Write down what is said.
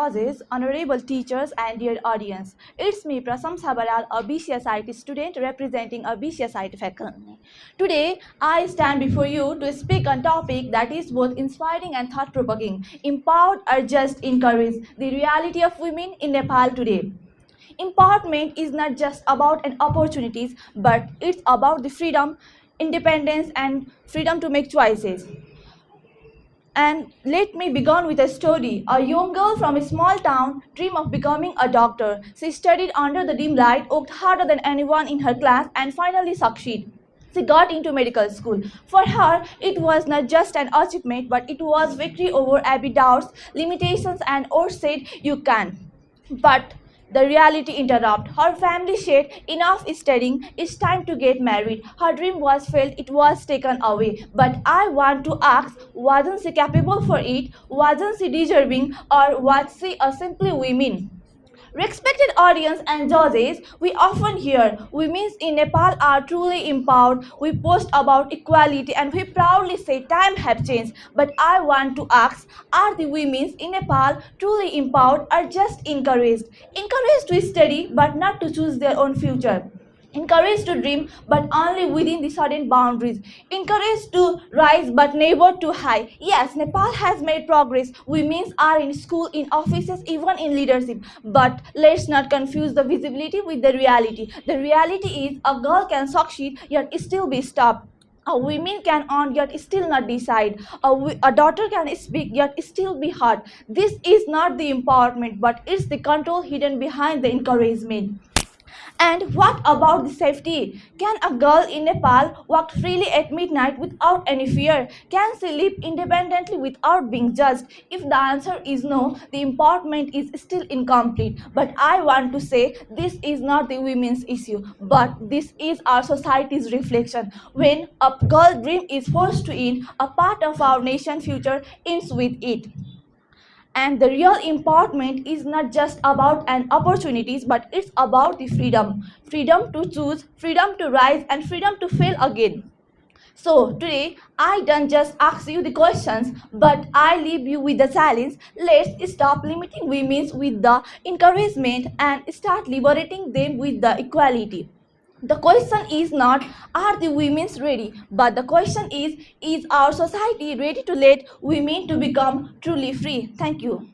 Judges, honorable teachers, and dear audience. It's me, Prasam Sabaral, a BCSIT student representing a BCSIT faculty. Today, I stand before you to speak on a topic that is both inspiring and thought-provoking, empowered or just encouraged, the reality of women in Nepal today. Empowerment is not just about an opportunities, but it's about the freedom, independence, and freedom to make choices. And let me begin with a story. A young girl from a small town dreamed of becoming a doctor. She studied under the dim light, worked harder than anyone in her class, and finally succeeded. She got into medical school. For her, it was not just an achievement, but it was victory over every doubts, limitations, and or said you can. But the reality interrupted. Her family said, enough studying, it's time to get married. Her dream was failed, it was taken away. But I want to ask, wasn't she capable for it? Wasn't she deserving? Or was she a simply woman? Respected audience and judges, we often hear women in Nepal are truly empowered. We post about equality and we proudly say times have changed. But I want to ask, are the women in Nepal truly empowered or just encouraged? Encouraged to study but not to choose their own future. Encouraged to dream but only within the certain boundaries. Encouraged to rise but never too high. Yes, Nepal has made progress. Women are in school, in offices, even in leadership. But let's not confuse the visibility with the reality. The reality is a girl can succeed yet still be stopped. A woman can earn yet still not decide. A daughter can speak yet still be heard. This is not the empowerment, but it's the control hidden behind the encouragement. And what about the safety? Can a girl in Nepal walk freely at midnight without any fear? Can she live independently without being judged? If the answer is no, the empowerment is still incomplete. But I want to say this is not the women's issue, but this is our society's reflection. When a girl dream is forced to end, a part of our nation's future ends with it. And the real empowerment is not just about an opportunities, but it's about the freedom. Freedom to choose, freedom to rise, and freedom to fail again. So today, I don't just ask you the questions, but I leave you with the challenge. Let's stop limiting women with the encouragement and start liberating them with the equality. The question is not, are the women ready? But the question is our society ready to let women to become truly free? Thank you.